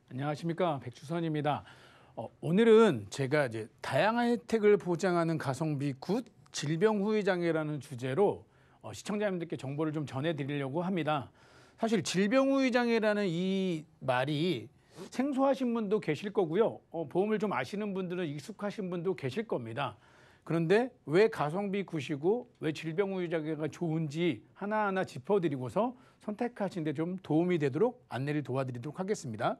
안녕하십니까, 백주선입니다. 오늘은 제가 이제 다양한 혜택을 보장하는 가성비 굿 질병 후유 장애라는 주제로 시청자님들께 정보를 좀 전해드리려고 합니다. 사실 질병 후유 장애라는 이 말이 생소하신 분도 계실 거고요. 보험을 좀 아시는 분들은 익숙하신 분도 계실 겁니다. 그런데 왜 가성비 굿이고 왜 질병 후유 장애가 좋은지 하나하나 짚어드리고서 선택하시는 데 좀 도움이 되도록 안내를 도와드리도록 하겠습니다.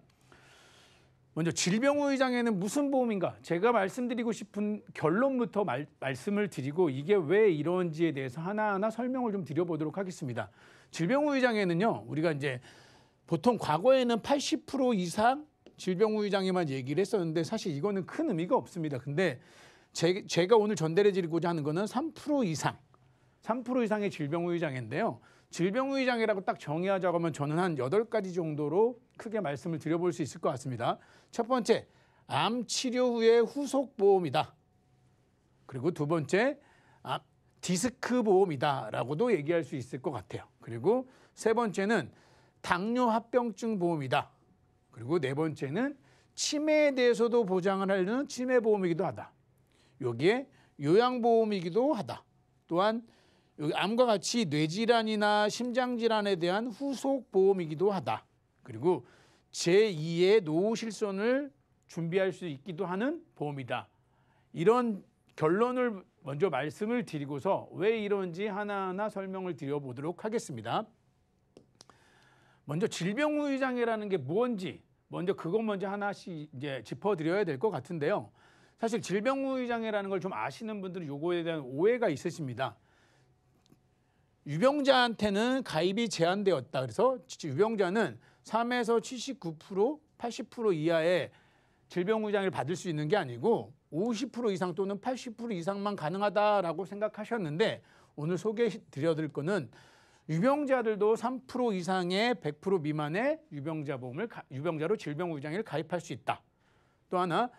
먼저 질병 후유 장애는 무슨 보험인가? 제가 말씀드리고 싶은 결론부터 말씀을 드리고 이게 왜 이런지에 대해서 하나하나 설명을 좀 드려보도록 하겠습니다. 질병 후유 장애는요, 우리가 이제 보통 과거에는 80% 이상 질병 후유 장애만 얘기를 했었는데 사실 이거는 큰 의미가 없습니다. 근데 제가 오늘 전달해드리고자 하는 거는 3% 이상, 3% 이상의 질병 후유 장애인데요. 질병 후유 장애라고 딱 정의하자고 하면 저는 한 8가지 정도로 크게 말씀을 드려볼 수 있을 것 같습니다. 첫 번째, 암 치료 후의 후속 보험이다. 그리고 두 번째, 디스크 보험이다라고도 얘기할 수 있을 것 같아요. 그리고 세 번째는 당뇨 합병증 보험이다. 그리고 네 번째는 치매에 대해서도 보장을 하려는 치매 보험이기도 하다. 여기에 요양보험이기도 하다. 또한 여기 암과 같이 뇌질환이나 심장질환에 대한 후속 보험이기도 하다. 그리고 제2의 노후실손을 준비할 수 있기도 하는 보험이다. 이런 결론을 먼저 말씀을 드리고서 왜 이런지 하나하나 설명을 드려보도록 하겠습니다. 먼저 질병 후유 장애라는 게 뭔지 먼저 하나씩 이제 짚어드려야 될 것 같은데요. 사실 질병 후유 장애라는 걸 좀 아시는 분들은 요거에 대한 오해가 있으십니다. 유병자한테는 가입이 제한되었다. 그래서 유병자는 3에서 79%, 80% 이하의 질병 후유 장애를 받을 수 있는 게 아니고 50% 이상 또는 80% 이상만 가능하다라고 생각하셨는데 오늘 소개해 드릴 거는 유병자들도 3% 이상의 100% 미만의 유병자로 질병 후유 장애를 가입할 수 있다. 또 하나,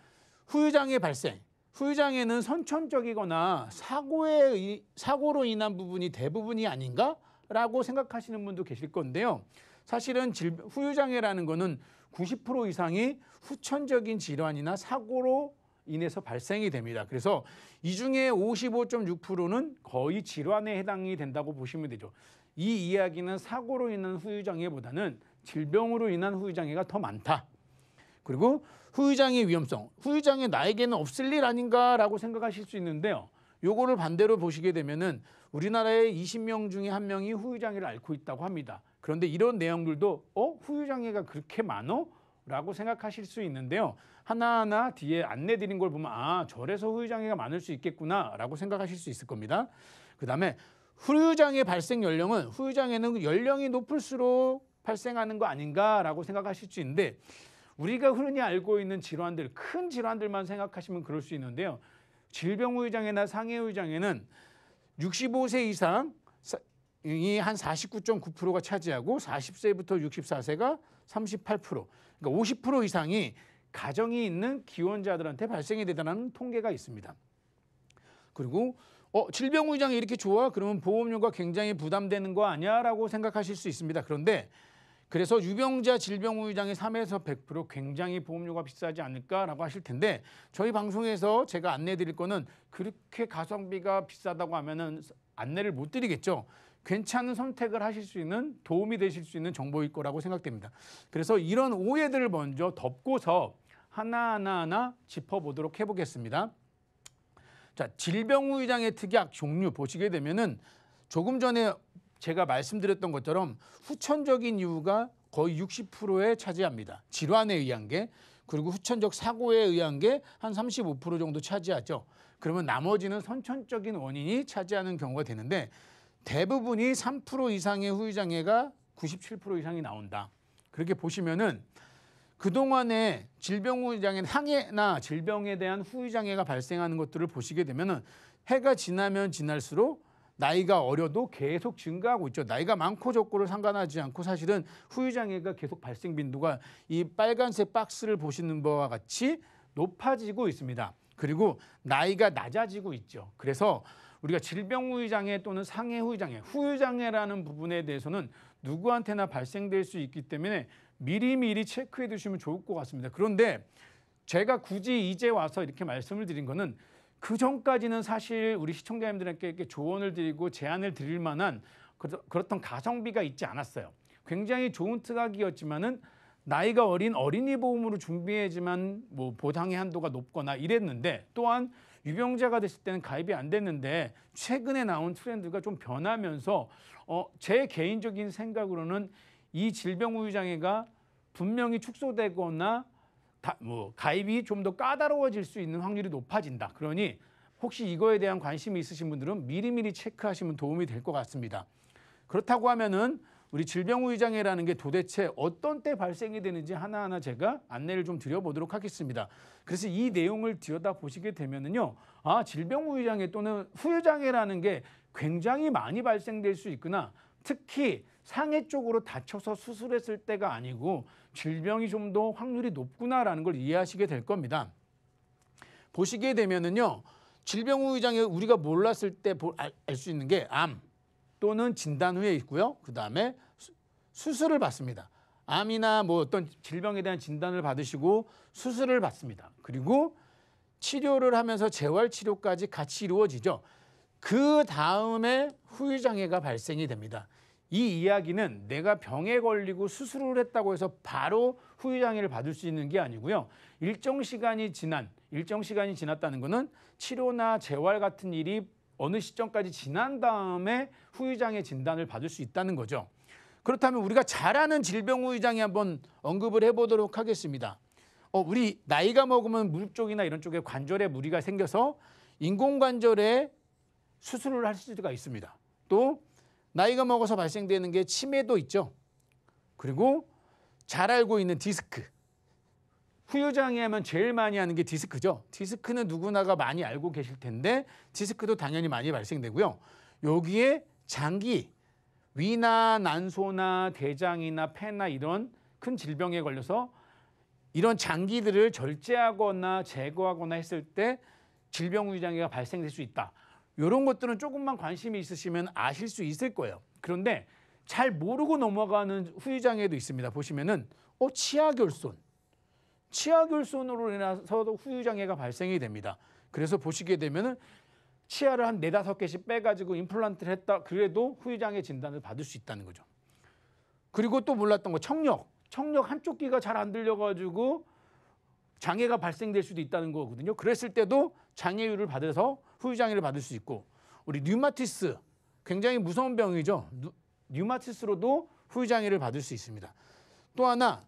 후유 장애 발생. 후유 장애는 선천적이거나 사고로 인한 부분이 대부분이 아닌가라고 생각하시는 분도 계실 건데요. 사실은 후유 장애라는 거는 90% 이상이 후천적인 질환이나 사고로 인해서 발생이 됩니다. 그래서 이 중에 55.6%는 거의 질환에 해당이 된다고 보시면 되죠. 이 이야기는 사고로 인한 후유 장애보다는 질병으로 인한 후유 장애가 더 많다. 그리고 후유장애 위험성, 후유장애 나에게는 없을 일 아닌가라고 생각하실 수 있는데요. 요거를 반대로 보시게 되면은 우리나라의 20명 중에 1명이 후유장애를 앓고 있다고 합니다. 그런데 이런 내용들도 후유장애가 그렇게 많어? 라고 생각하실 수 있는데요. 하나하나 뒤에 안내 드린 걸 보면 저래서 후유장애가 많을 수 있겠구나 라고 생각하실 수 있을 겁니다. 그 다음에 후유장애 발생 연령은 후유장애는 연령이 높을수록 발생하는 거 아닌가라고 생각하실 수 있는데 우리가 흔히 알고 있는 질환들, 큰 질환들만 생각하시면 그럴 수 있는데요. 질병 후유 장애나 상해 후유 장애는 65세 이상이 한 49.9%가 차지하고 40세부터 64세가 38%, 그러니까 50% 이상이 가정이 있는 기혼자들한테 발생이 되다는 통계가 있습니다. 그리고 질병 후유 장애 이렇게 좋아? 그러면 보험료가 굉장히 부담되는 거 아니야? 라고 생각하실 수 있습니다. 그래서 유병자 질병 후유 장애 3에서 100% 굉장히 보험료가 비싸지 않을까라고 하실 텐데 저희 방송에서 제가 안내 드릴 거는 그렇게 가성비가 비싸다고 하면은 안내를 못 드리겠죠. 괜찮은 선택을 하실 수 있는 도움이 되실 수 있는 정보일 거라고 생각됩니다. 그래서 이런 오해들을 먼저 덮고서 하나하나 짚어보도록 해보겠습니다. 자, 질병 후유 장애 특약 종류 보시게 되면은 조금 전에 제가 말씀드렸던 것처럼 후천적인 이유가 거의 60%에 차지합니다. 질환에 의한 게. 그리고 후천적 사고에 의한 게 한 35% 정도 차지하죠. 그러면 나머지는 선천적인 원인이 차지하는 경우가 되는데 대부분이 3% 이상의 후유장애가 97% 이상이 나온다. 그렇게 보시면은 그동안에 질병 후유장애, 상해나 질병에 대한 후유장애가 발생하는 것들을 보시게 되면은 해가 지나면 지날수록 나이가 어려도 계속 증가하고 있죠. 나이가 많고 적고를 상관하지 않고 사실은 후유장애가 계속 발생 빈도가 이 빨간색 박스를 보시는 바와 같이 높아지고 있습니다. 그리고 나이가 낮아지고 있죠. 그래서 우리가 질병 후유장애 또는 상해 후유장애, 후유장애라는 부분에 대해서는 누구한테나 발생될 수 있기 때문에 미리미리 체크해 두시면 좋을 것 같습니다. 그런데 제가 굳이 이제 와서 이렇게 말씀을 드린 거는 그 전까지는 사실 우리 시청자님들에게 이렇게 조언을 드리고 제안을 드릴 만한 그렇던 가성비가 있지 않았어요. 굉장히 좋은 특약이었지만은 나이가 어린 어린이 보험으로 준비해야지만 뭐 보상의 한도가 높거나 이랬는데, 또한 유병자가 됐을 때는 가입이 안 됐는데 최근에 나온 트렌드가 좀 변하면서 제 개인적인 생각으로는 이 질병 후유장애가 분명히 축소되거나 가입이 좀 더 까다로워질 수 있는 확률이 높아진다. 그러니 혹시 이거에 대한 관심이 있으신 분들은 미리미리 체크하시면 도움이 될 것 같습니다. 그렇다고 하면은 우리 질병 후유장애라는 게 도대체 어떤 때 발생이 되는지 하나하나 제가 안내를 좀 드려보도록 하겠습니다. 그래서 이 내용을 들여다보시게 되면은요, 질병 후유장애 또는 후유장애라는 게 굉장히 많이 발생될 수 있구나. 특히 상해 쪽으로 다쳐서 수술했을 때가 아니고 질병이 좀 더 확률이 높구나라는 걸 이해하시게 될 겁니다. 보시게 되면은요, 질병 후유장애 우리가 몰랐을 때 알 수 있는 게 암 또는 진단 후에 있고요. 그 다음에 수술을 받습니다. 암이나 뭐 어떤 질병에 대한 진단을 받으시고 수술을 받습니다. 그리고 치료를 하면서 재활 치료까지 같이 이루어지죠. 그 다음에 후유장애가 발생이 됩니다. 이 이야기는 내가 병에 걸리고 수술을 했다고 해서 바로 후유장애를 받을 수 있는 게 아니고요. 일정 시간이 지났다는 것은 치료나 재활 같은 일이 어느 시점까지 지난 다음에 후유장애 진단을 받을 수 있다는 거죠. 그렇다면 우리가 잘 아는 질병 후유장애 한번 언급을 해보도록 하겠습니다. 우리 나이가 먹으면 무릎 쪽이나 이런 쪽에 관절에 무리가 생겨서 인공관절에 수술을 할 수가 있습니다. 또 나이가 먹어서 발생되는 게 치매도 있죠. 그리고 잘 알고 있는 디스크. 후유장애 하면 제일 많이 하는 게 디스크죠. 디스크는 누구나가 많이 알고 계실 텐데 디스크도 당연히 많이 발생되고요. 여기에 장기, 위나 난소나 대장이나 폐나 이런 큰 질병에 걸려서 이런 장기들을 절제하거나 제거하거나 했을 때 질병 후유장애가 발생될 수 있다. 이런 것들은 조금만 관심이 있으시면 아실 수 있을 거예요. 그런데 잘 모르고 넘어가는 후유장애도 있습니다. 보시면은 치아결손. 치아결손으로 인해서도 후유장애가 발생이 됩니다. 그래서 보시게 되면은 치아를 한 4-5개씩 빼가지고 임플란트를 했다. 그래도 후유장애 진단을 받을 수 있다는 거죠. 그리고 또 몰랐던 거 청력. 청력 한쪽 귀가 잘 안 들려가지고 장애가 발생될 수도 있다는 거거든요. 그랬을 때도 장애율을 받아서 후유장애를 받을 수 있고, 우리 류마티스 굉장히 무서운 병이죠. 류마티스로도 후유장애를 받을 수 있습니다. 또 하나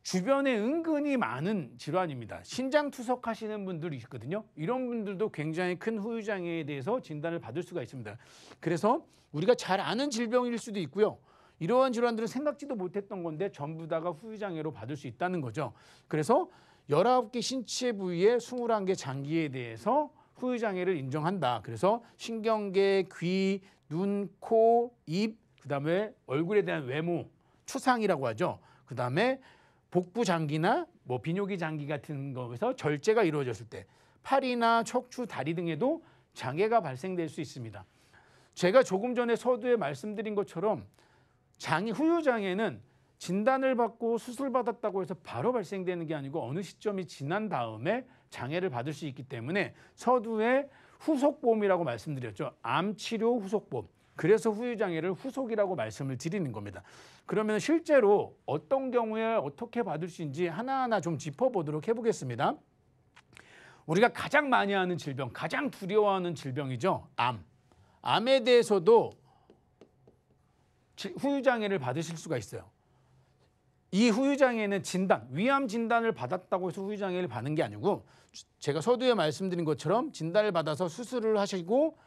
주변에 은근히 많은 질환입니다. 신장 투석하시는 분들이 있거든요. 이런 분들도 굉장히 큰 후유장애에 대해서 진단을 받을 수가 있습니다. 그래서 우리가 잘 아는 질병일 수도 있고요. 이러한 질환들은 생각지도 못했던 건데 전부 다가 후유장애로 받을 수 있다는 거죠. 그래서 19개 신체 부위의 21개 장기에 대해서 후유장애를 인정한다. 그래서 신경계, 귀, 눈, 코, 입, 그다음에 얼굴에 대한 외모, 추상이라고 하죠. 그다음에 복부 장기나 뭐 비뇨기 장기 같은 거에서 절제가 이루어졌을 때 팔이나 척추, 다리 등에도 장애가 발생될 수 있습니다. 제가 조금 전에 서두에 말씀드린 것처럼 후유장애는 진단을 받고 수술받았다고 해서 바로 발생되는 게 아니고 어느 시점이 지난 다음에 장애를 받을 수 있기 때문에 서두에 후속보험이라고 말씀드렸죠. 암치료 후속보험. 그래서 후유장애를 후속이라고 말씀을 드리는 겁니다. 그러면 실제로 어떤 경우에 어떻게 받을 수 있는지 하나하나 좀 짚어보도록 해보겠습니다. 우리가 가장 많이 하는 질병, 가장 두려워하는 질병이죠. 암. 암에 대해서도 후유장애를 받으실 수가 있어요. 이 후유장애는 위암 진단을 받았다고 해서 후유장애를 받는 게 아니고 제가 서두에 말씀드린 것처럼 진단을 받아서 수술을 하시고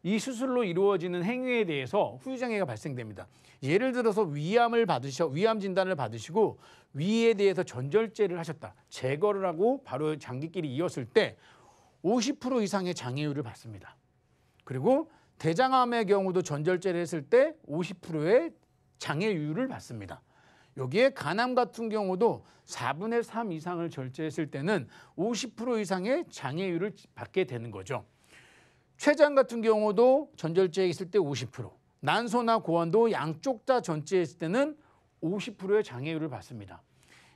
이 수술로 이루어지는 행위에 대해서 후유장애가 발생됩니다. 예를 들어서 위암 진단을 받으시고 위에 대해서 전절제를 하셨다. 제거를 하고 바로 장기끼리 이었을 때 50% 이상의 장애율을 받습니다. 그리고 대장암의 경우도 전절제를 했을 때 50%의 장애율을 받습니다. 여기에 간암 같은 경우도 4분의 3 이상을 절제했을 때는 50% 이상의 장애율을 받게 되는 거죠. 췌장 같은 경우도 전절제에 있을 때 50%, 난소나 고환도 양쪽 다 전제했을 때는 50%의 장애율을 받습니다.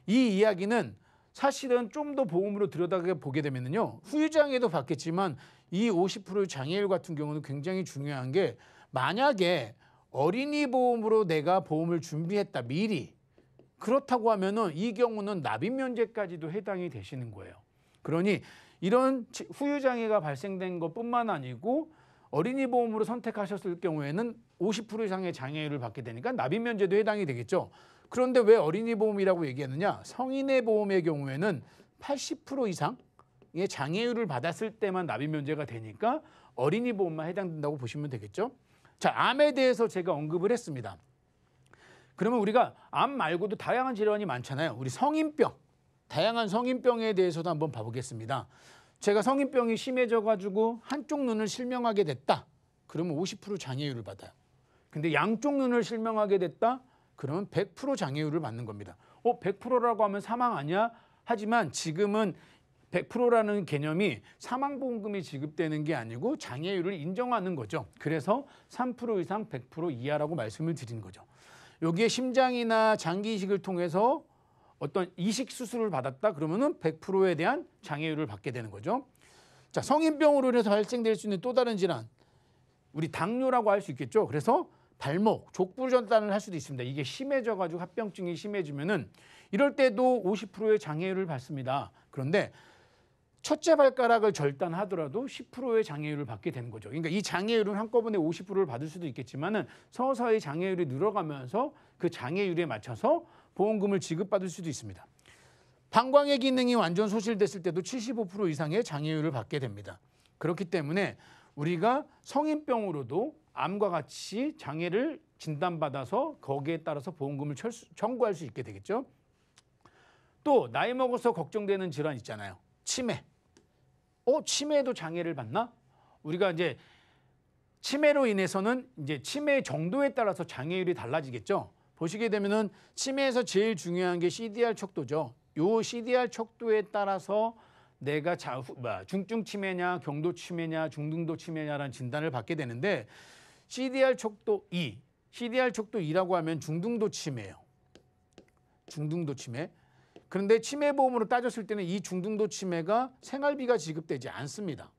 이 이야기는 사실은 좀 더 보험으로 들여다보게 되면요, 후유장애도 받겠지만 이 50%의 장애율 같은 경우는 굉장히 중요한 게, 만약에 어린이 보험으로 내가 보험을 준비했다 미리, 그렇다고 하면은 이 경우는 납입 면제까지도 해당이 되시는 거예요. 그러니 이런 후유장애가 발생된 것뿐만 아니고 어린이 보험으로 선택하셨을 경우에는 50% 이상의 장애율을 받게 되니까 납입 면제도 해당이 되겠죠. 그런데 왜 어린이 보험이라고 얘기하느냐? 성인의 보험의 경우에는 80% 이상의 장애율을 받았을 때만 납입 면제가 되니까 어린이 보험만 해당된다고 보시면 되겠죠. 자, 암에 대해서 제가 언급을 했습니다. 그러면 우리가 암 말고도 다양한 질환이 많잖아요. 우리 성인병, 다양한 성인병에 대해서도 한번 봐보겠습니다. 제가 성인병이 심해져가지고 한쪽 눈을 실명하게 됐다. 그러면 50% 장애율을 받아요. 근데 양쪽 눈을 실명하게 됐다. 그러면 100% 장애율을 받는 겁니다. 100%라고 하면 사망 아니야? 하지만 지금은 100%라는 개념이 사망보험금이 지급되는 게 아니고 장애율을 인정하는 거죠. 그래서 3% 이상 100% 이하라고 말씀을 드린 거죠. 여기에 심장이나 장기 이식을 통해서 어떤 이식 수술을 받았다 그러면은 100%에 대한 장애율을 받게 되는 거죠. 자, 성인병으로 인해서 발생될 수 있는 또 다른 질환, 우리 당뇨라고 할 수 있겠죠. 그래서 발목, 족부 절단을 할 수도 있습니다. 이게 심해져가지고 합병증이 심해지면은 이럴 때도 50%의 장애율을 받습니다. 그런데 첫째 발가락을 절단하더라도 10%의 장애율을 받게 되는 거죠. 그러니까 이 장애율은 한꺼번에 50%를 받을 수도 있겠지만은 서서히 장애율이 늘어가면서 그 장애율에 맞춰서 보험금을 지급받을 수도 있습니다. 방광의 기능이 완전 소실됐을 때도 75% 이상의 장애율을 받게 됩니다. 그렇기 때문에 우리가 성인병으로도 암과 같이 장애를 진단받아서 거기에 따라서 보험금을 청구할 수 있게 되겠죠. 또 나이 먹어서 걱정되는 질환 있잖아요. 치매. 치매에도 장애를 받나? 우리가 이제 치매로 인해서는 이제 치매 정도에 따라서 장애율이 달라지겠죠. 보시게 되면은 치매에서 제일 중요한 게 CDR 척도죠. 요 CDR 척도에 따라서 내가 중증 치매냐, 경도 치매냐, 중등도 치매냐라는 진단을 받게 되는데, CDR 척도 2, CDR 척도 2라고 하면 중등도 치매예요. 중등도 치매. 그런데 치매보험으로 따졌을 때는 이 중등도 치매가 생활비가 지급되지 않습니다.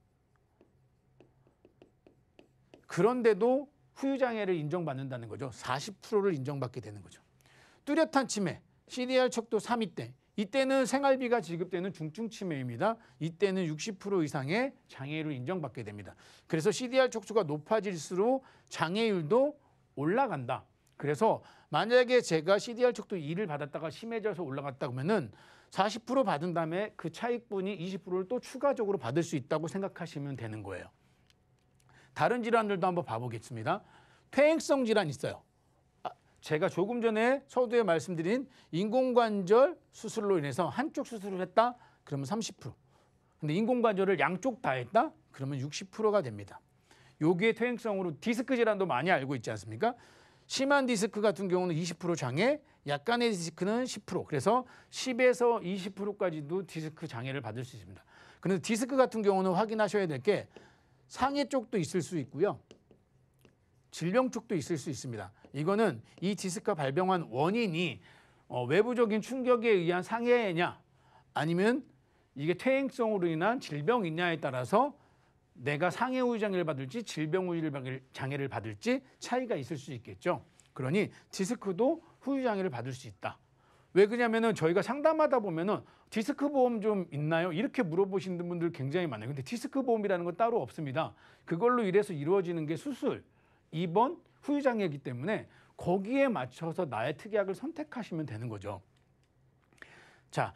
그런데도 후유장애를 인정받는다는 거죠. 40%를 인정받게 되는 거죠. 뚜렷한 치매, CDR 척도 3위 때, 이때는 생활비가 지급되는 중증 치매입니다. 이때는 60% 이상의 장애율을 인정받게 됩니다. 그래서 CDR 척수가 높아질수록 장애율도 올라간다. 그래서 만약에 제가 CDR 척도 2를 받았다가 심해져서 올라갔다 그러면은 40% 받은 다음에 그 차익분이 20%를 또 추가적으로 받을 수 있다고 생각하시면 되는 거예요. 다른 질환들도 한번 봐보겠습니다. 퇴행성 질환 있어요. 제가 조금 전에 서두에 말씀드린 인공관절 수술로 인해서 한쪽 수술을 했다? 그러면 30%. 근데 인공관절을 양쪽 다 했다? 그러면 60%가 됩니다. 여기에 퇴행성으로 디스크 질환도 많이 알고 있지 않습니까? 심한 디스크 같은 경우는 20% 장애, 약간의 디스크는 10%. 그래서 10에서 20%까지도 디스크 장애를 받을 수 있습니다. 그런데 디스크 같은 경우는 확인하셔야 될 게 상해 쪽도 있을 수 있고요. 질병 쪽도 있을 수 있습니다. 이거는 이 디스크가 발병한 원인이 외부적인 충격에 의한 상해냐 아니면 이게 퇴행성으로 인한 질병이냐에 따라서 내가 상해 후유 장애를 받을지 질병 후유 장애를 받을지 차이가 있을 수 있겠죠. 그러니 디스크도 후유 장애를 받을 수 있다. 왜 그러냐면은 저희가 상담하다 보면은 디스크 보험 좀 있나요? 이렇게 물어보시는 분들 굉장히 많아요. 근데 디스크 보험이라는 건 따로 없습니다. 그걸로 인해서 이루어지는 게 수술, 입원, 후유 장애이기 때문에 거기에 맞춰서 나의 특약을 선택하시면 되는 거죠. 자,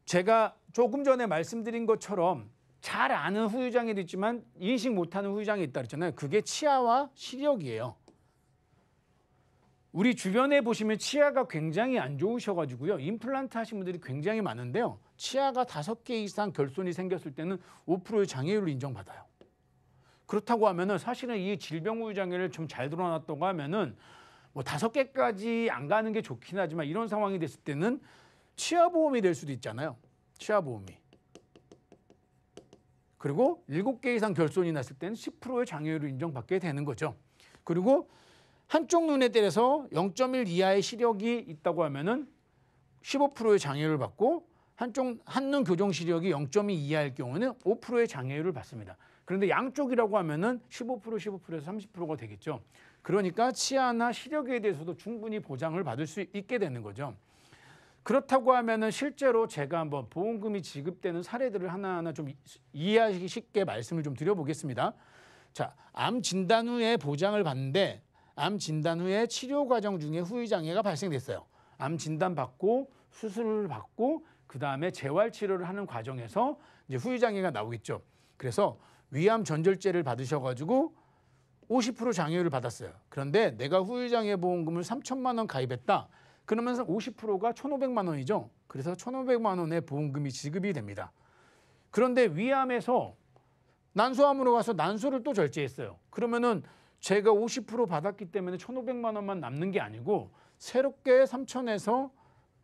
제가 조금 전에 말씀드린 것처럼 잘 아는 후유장애도 있지만 인식 못하는 후유장애 있다 그랬잖아요. 그게 치아와 시력이에요. 우리 주변에 보시면 치아가 굉장히 안 좋으셔가지고요. 임플란트 하신 분들이 굉장히 많은데요. 치아가 5개 이상 결손이 생겼을 때는 5%의 장애율을 인정받아요. 그렇다고 하면은 사실은 이 질병 후유 장애를 좀 잘 드러났다고 하면은 뭐 5개까지 안 가는 게 좋긴 하지만 이런 상황이 됐을 때는 치아보험이 될 수도 있잖아요. 치아보험이. 그리고 7개 이상 결손이 났을 때는 10%의 장애율을 인정받게 되는 거죠. 그리고 한쪽 눈에 때려서 0.1 이하의 시력이 있다고 하면은 15%의 장애율을 받고 한눈 교정 시력이 0.2 이하일 경우는 5%의 장애율을 받습니다. 그런데 양쪽이라고 하면은 15%에서 30%가 되겠죠. 그러니까 치아나 시력에 대해서도 충분히 보장을 받을 수 있게 되는 거죠. 그렇다고 하면은 실제로 제가 한번 보험금이 지급되는 사례들을 하나하나 좀 이해하기 쉽게 말씀을 좀 드려보겠습니다. 자, 암 진단 후에 보장을 받는데 암 진단 후에 치료 과정 중에 후유 장애가 발생됐어요. 암 진단 받고 수술을 받고 그 다음에 재활 치료를 하는 과정에서 이제 후유 장애가 나오겠죠. 그래서 위암 전절제를 받으셔가지고 50% 장애율을 받았어요. 그런데 내가 후유 장애 보험금을 3천만 원 가입했다. 그러면서 50%가 1,500만 원이죠. 그래서 1,500만 원의 보험금이 지급이 됩니다. 그런데 위암에서 난소암으로 가서 난소를 또 절제했어요. 그러면은 제가 50% 받았기 때문에 1,500만 원만 남는 게 아니고 새롭게 3천에서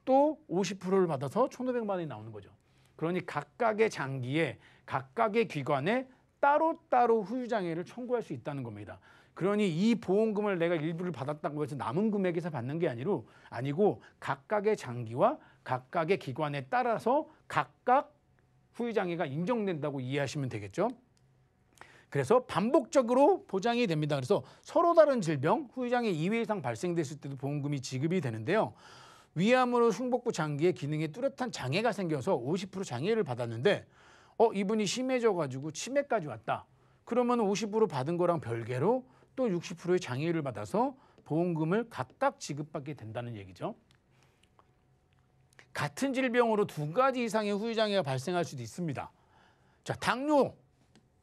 또 50%를 받아서 1,500만 원이 나오는 거죠. 그러니 각각의 장기에 각각의 기관에 따로따로 후유장애를 청구할 수 있다는 겁니다. 그러니 이 보험금을 내가 일부를 받았다고 해서 남은 금액에서 받는 게 아니고 각각의 장기와 각각의 기관에 따라서 각각 후유장애가 인정된다고 이해하시면 되겠죠. 그래서 반복적으로 보장이 됩니다. 그래서 서로 다른 질병, 후유장애 2회 이상 발생됐을 때도 보험금이 지급이 되는데요. 위암으로 흉복부 장기의 기능에 뚜렷한 장애가 생겨서 50% 장애를 받았는데 이분이 심해져가지고 치매까지 왔다. 그러면 50% 받은 거랑 별개로 또 60%의 장애를 받아서 보험금을 각각 지급받게 된다는 얘기죠. 같은 질병으로 2가지 이상의 후유장애가 발생할 수도 있습니다. 자,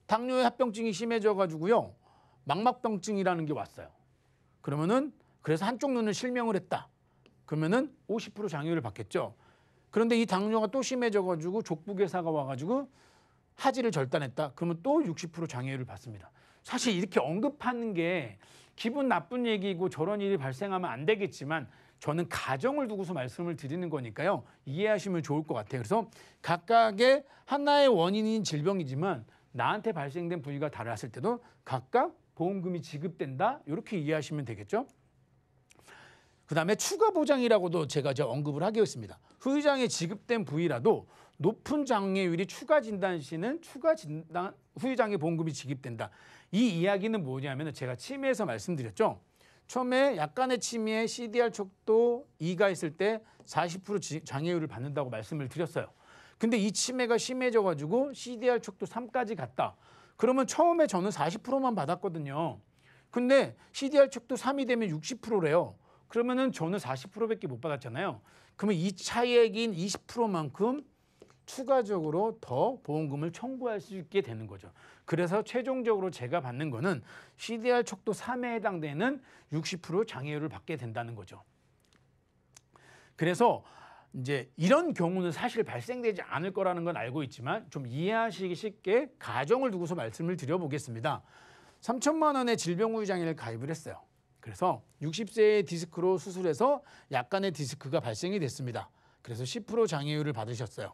당뇨의 합병증이 심해져가지고요. 망막병증이라는 게 왔어요. 그래서 한쪽 눈을 실명을 했다. 그러면은 50% 장애율을 받겠죠. 그런데 이 당뇨가 또 심해져가지고 족부괴사가 와가지고 하지를 절단했다. 그러면 또 60% 장애율을 받습니다. 사실 이렇게 언급하는 게 기분 나쁜 얘기고 저런 일이 발생하면 안 되겠지만 저는 가정을 두고서 말씀을 드리는 거니까요. 이해하시면 좋을 것 같아요. 그래서 각각의 하나의 원인인 질병이지만 나한테 발생된 부위가 달랐을 때도 각각 보험금이 지급된다. 이렇게 이해하시면 되겠죠. 그 다음에 추가 보장이라고도 제가 언급을 하겠습니다. 후유장애 지급된 부위라도 높은 장애율이 추가 진단 시는 후유장애 보험금이 지급된다. 이 이야기는 뭐냐면 제가 치매에서 말씀드렸죠. 처음에 약간의 치매에 CDR 척도 2가 있을 때 40% 장애율을 받는다고 말씀을 드렸어요. 근데 이 치매가 심해져가지고 CDR 척도 3까지 갔다. 그러면 처음에 저는 40%만 받았거든요. 근데 CDR 척도 3이 되면 60%래요. 그러면은 저는 40%밖에 못 받았잖아요. 그러면 이 차액인 20%만큼 추가적으로 더 보험금을 청구할 수 있게 되는 거죠. 그래서 최종적으로 제가 받는 거는 CDR 척도 3에 해당되는 60% 장애율을 받게 된다는 거죠. 그래서 이제 이런 경우는 사실 발생되지 않을 거라는 건 알고 있지만 좀 이해하시기 쉽게 가정을 두고서 말씀을 드려보겠습니다. 3천만 원의 질병 후유 장애를 가입을 했어요. 그래서 60세의 디스크로 수술해서 약간의 디스크가 발생이 됐습니다. 그래서 10% 장애율을 받으셨어요.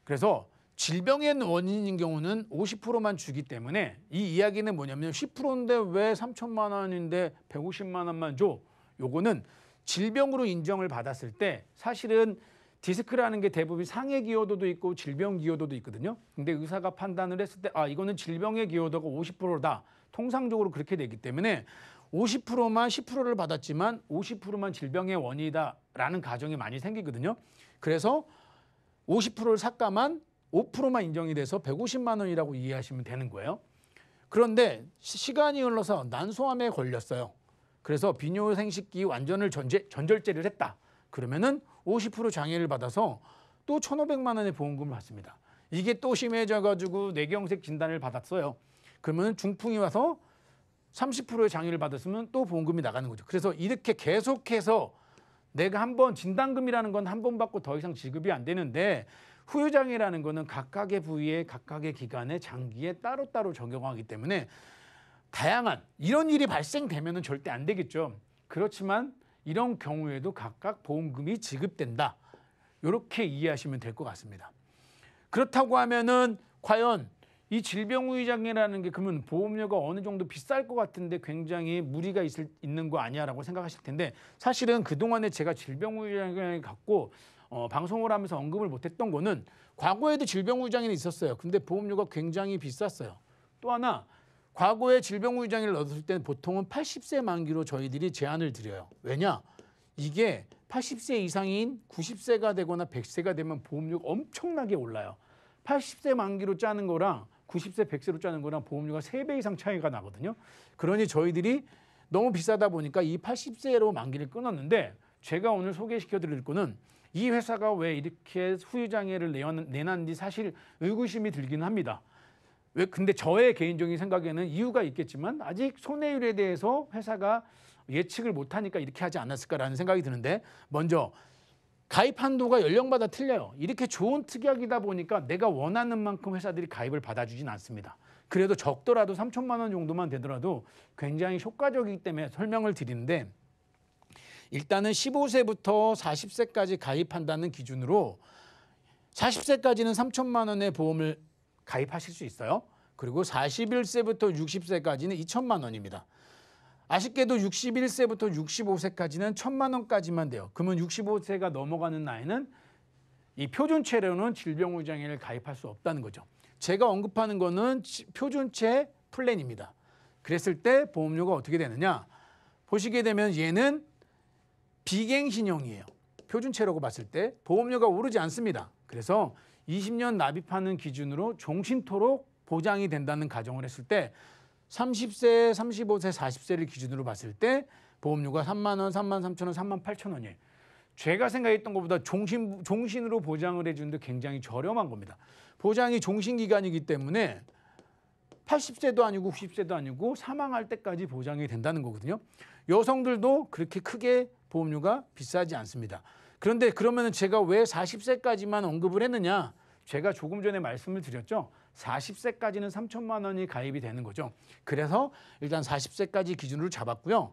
그래서 질병의 원인인 경우는 50%만 주기 때문에 이 이야기는 뭐냐면 10%인데 왜 3천만 원인데 150만 원만 줘? 요거는 질병으로 인정을 받았을 때 사실은 디스크라는 게 대부분 상해 기여도도 있고 질병 기여도도 있거든요. 근데 의사가 판단을 했을 때 이거는 질병의 기여도가 50%다. 통상적으로 그렇게 되기 때문에 50%만 10%를 받았지만 50%만 질병의 원인이다라는 가정이 많이 생기거든요. 그래서 50%를 삭감한 5%만 인정이 돼서 150만 원이라고 이해하시면 되는 거예요. 그런데 시간이 흘러서 난소암에 걸렸어요. 그래서 비뇨생식기 완전을 전절제를 했다. 그러면은 50% 장애를 받아서 또 1,500만 원의 보험금을 받습니다. 이게 또 심해져가지고 뇌경색 진단을 받았어요. 그러면 중풍이 와서 30%의 장애를 받았으면 또 보험금이 나가는 거죠. 그래서 이렇게 계속해서 내가 한번 진단금이라는 건 한 번 받고 더 이상 지급이 안 되는데 후유장애라는 거는 각각의 부위에 각각의 기간에 장기에 따로따로 적용하기 때문에 다양한 이런 일이 발생되면은 절대 안 되겠죠. 그렇지만 이런 경우에도 각각 보험금이 지급된다. 이렇게 이해하시면 될 것 같습니다. 그렇다고 하면은 과연 이 질병후유장애라는 게 그러면 보험료가 어느 정도 비쌀 것 같은데 굉장히 무리가 있는 거 아니야라고 생각하실 텐데 사실은 그동안에 제가 질병후유장애를 갖고 방송을 하면서 언급을 못했던 거는 과거에도 질병후유장애는 있었어요. 근데 보험료가 굉장히 비쌌어요. 또 하나 과거에 질병후유장애를 얻었을 때는 보통은 80세 만기로 저희들이 제안을 드려요. 왜냐? 이게 80세 이상인 90세가 되거나 100세가 되면 보험료가 엄청나게 올라요. 80세 만기로 짜는 거랑 90세, 100세로 짜는 거랑 보험료가 3배 이상 차이가 나거든요. 그러니 저희들이 너무 비싸다 보니까 이 80세로 만기를 끊었는데 제가 오늘 소개시켜 드릴 거는 이 회사가 왜 이렇게 후유장애를 내놨는지 사실 의구심이 들기는 합니다. 왜 근데 저의 개인적인 생각에는 이유가 있겠지만 아직 손해율에 대해서 회사가 예측을 못하니까 이렇게 하지 않았을까라는 생각이 드는데 먼저 가입 한도가 연령마다 틀려요. 이렇게 좋은 특약이다 보니까 내가 원하는 만큼 회사들이 가입을 받아주진 않습니다. 그래도 적더라도 3천만 원 정도만 되더라도 굉장히 효과적이기 때문에 설명을 드리는데 일단은 15세부터 40세까지 가입한다는 기준으로 40세까지는 3천만 원의 보험을 가입하실 수 있어요. 그리고 41세부터 60세까지는 2천만 원입니다. 아쉽게도 61세부터 65세까지는 1,000만 원까지만 돼요. 그러면 65세가 넘어가는 나이는 이 표준체로는 질병후유장애를 가입할 수 없다는 거죠. 제가 언급하는 거는 표준체 플랜입니다. 그랬을 때 보험료가 어떻게 되느냐? 보시게 되면 얘는 비갱신형이에요. 표준체라고 봤을 때 보험료가 오르지 않습니다. 그래서 20년 납입하는 기준으로 종신토록 보장이 된다는 가정을 했을 때 30세, 35세, 40세를 기준으로 봤을 때 보험료가 3만 원, 3만 3천 원, 3만 8천 원이에요. 제가 생각했던 것보다 종신으로 보장을 해주는데 굉장히 저렴한 겁니다. 보장이 종신기간이기 때문에 80세도 아니고 90세도 아니고 사망할 때까지 보장이 된다는 거거든요. 여성들도 그렇게 크게 보험료가 비싸지 않습니다. 그런데 그러면 제가 왜 40세까지만 언급을 했느냐? 제가 조금 전에 말씀을 드렸죠. 40세까지는 3천만 원이 가입이 되는 거죠. 그래서 일단 40세까지 기준으로 잡았고요.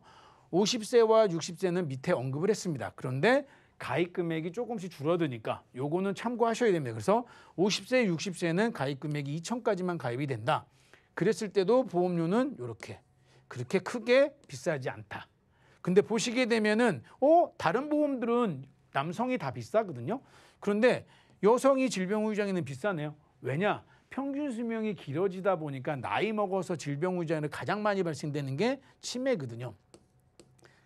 50세와 60세는 밑에 언급을 했습니다. 그런데 가입 금액이 조금씩 줄어드니까 요거는 참고하셔야 됩니다. 그래서 50세, 60세는 가입 금액이 2천까지만 가입이 된다. 그랬을 때도 보험료는 이렇게 그렇게 크게 비싸지 않다. 근데 보시게 되면은 다른 보험들은 남성이 다 비싸거든요. 그런데 여성이 질병후유장애는 비싸네요. 왜냐? 평균 수명이 길어지다 보니까 나이 먹어서 질병후유장애는 가장 많이 발생되는 게 치매거든요.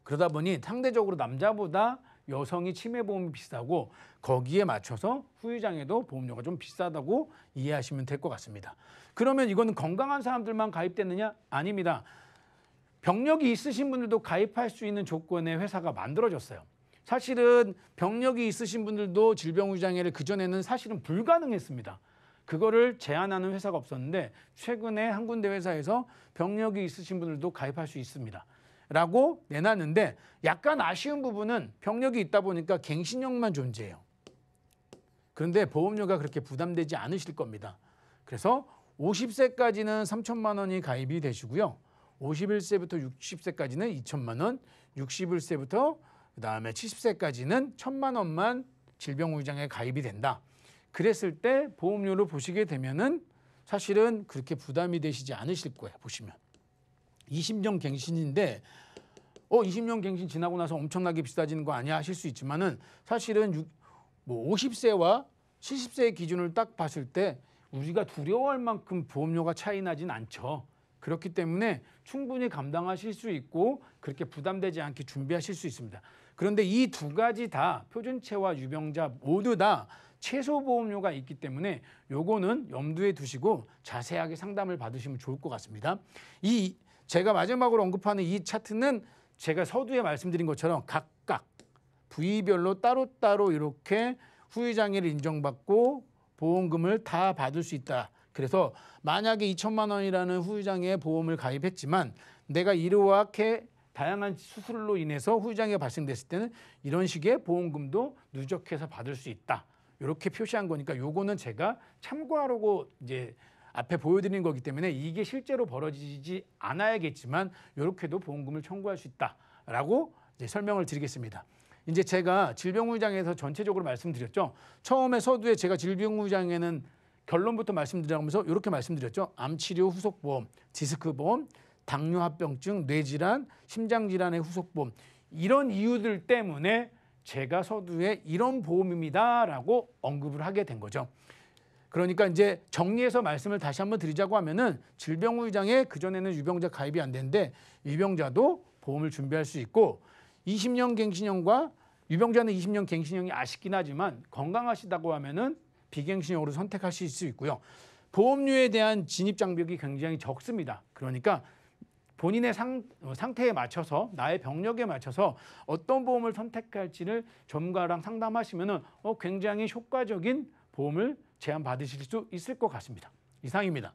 그러다 보니 상대적으로 남자보다 여성이 치매보험이 비싸고 거기에 맞춰서 후유장애도 보험료가 좀 비싸다고 이해하시면 될 것 같습니다. 그러면 이거는 건강한 사람들만 가입되느냐? 아닙니다. 병력이 있으신 분들도 가입할 수 있는 조건의 회사가 만들어졌어요. 사실은 병력이 있으신 분들도 질병후유장애를 그전에는 사실은 불가능했습니다. 그거를 제한하는 회사가 없었는데 최근에 한 군데 회사에서 병력이 있으신 분들도 가입할 수 있습니다. 라고 내놨는데 약간 아쉬운 부분은 병력이 있다 보니까 갱신형만 존재해요. 그런데 보험료가 그렇게 부담되지 않으실 겁니다. 그래서 50세까지는 3천만 원이 가입이 되시고요. 51세부터 60세까지는 2천만 원, 61세부터 그다음에 70세까지는 1,000만 원만 질병후유장애에 가입이 된다. 그랬을 때 보험료를 보시게 되면은 사실은 그렇게 부담이 되시지 않으실 거예요. 보시면 20년 갱신인데 20년 갱신 지나고 나서 엄청나게 비싸지는 거 아니야 하실 수 있지만은 사실은 50세와 70세의 기준을 딱 봤을 때 우리가 두려워할 만큼 보험료가 차이 나진 않죠. 그렇기 때문에 충분히 감당하실 수 있고 그렇게 부담되지 않게 준비하실 수 있습니다. 그런데 이 두 가지 다 표준체와 유병자 모두 다 최소 보험료가 있기 때문에 요거는 염두에 두시고 자세하게 상담을 받으시면 좋을 것 같습니다. 제가 마지막으로 언급하는 이 차트는 제가 서두에 말씀드린 것처럼 각각 부위별로 따로따로 이렇게 후유장애를 인정받고 보험금을 다 받을 수 있다. 그래서 만약에 2천만 원이라는 후유장애 보험을 가입했지만 내가 이렇게 다양한 수술로 인해서 후유장애가 발생됐을 때는 이런 식의 보험금도 누적해서 받을 수 있다. 이렇게 표시한 거니까 요거는 제가 참고하라고 이제 앞에 보여드린 거기 때문에 이게 실제로 벌어지지 않아야겠지만 이렇게도 보험금을 청구할 수 있다라고 이제 설명을 드리겠습니다. 이제 제가 질병의장에서 전체적으로 말씀드렸죠. 처음에 서두에 제가 질병의장에는 결론부터 말씀드리면서 이렇게 말씀드렸죠. 암치료 후속보험, 디스크보험, 당뇨합병증, 뇌질환, 심장질환의 후속보험 이런 이유들 때문에 제가 서두에 이런 보험입니다라고 언급을 하게 된 거죠. 그러니까 이제 정리해서 말씀을 다시 한번 드리자고 하면은 질병의장에 그전에는 유병자 가입이 안 되는데 유병자도 보험을 준비할 수 있고 20년 갱신형과 유병자는 20년 갱신형이 아쉽긴 하지만 건강하시다고 하면은 비갱신형으로 선택하실 수 있고요. 보험료에 대한 진입 장벽이 굉장히 적습니다. 그러니까 본인의 상태에 맞춰서 나의 병력에 맞춰서 어떤 보험을 선택할지를 전문가랑 상담하시면은 굉장히 효과적인 보험을 제안받으실 수 있을 것 같습니다. 이상입니다.